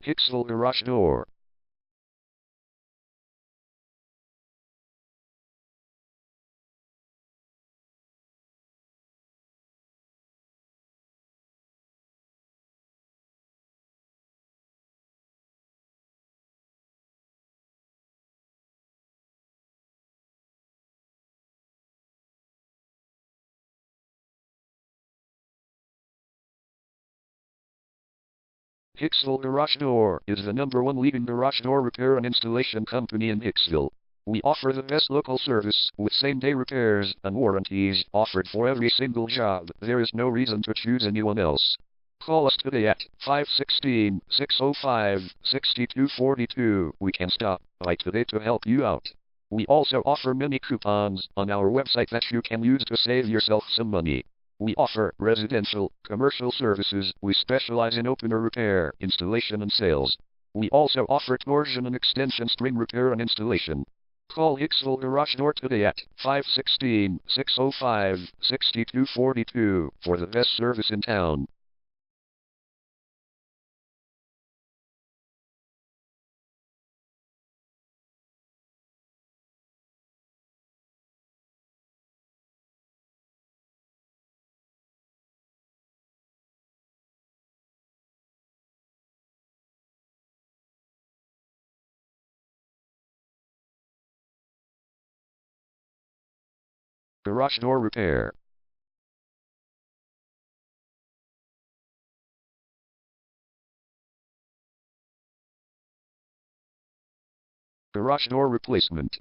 Hicksville garage door. Hicksville Garage Door is the #1 leading garage door repair and installation company in Hicksville. We offer the best local service with same-day repairs and warranties offered for every single job. There is no reason to choose anyone else. Call us today at 516-605-6242. We can stop by today to help you out. We also offer many coupons on our website that you can use to save yourself some money. We offer residential, commercial services. We specialize in opener repair, installation and sales. We also offer torsion and extension string repair and installation. Call Hicksville Garage Door today at 516-605-6242 for the best service in town. Garage door repair. Garage door replacement.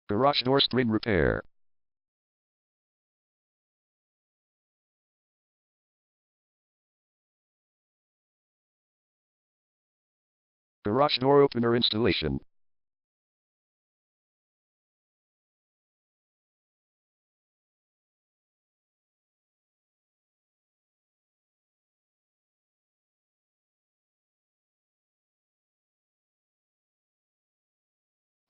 Garage door string repair. Garage door opener installation.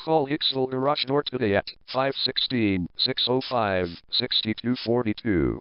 Call Hicksville Garage Door today at 516-605-6242.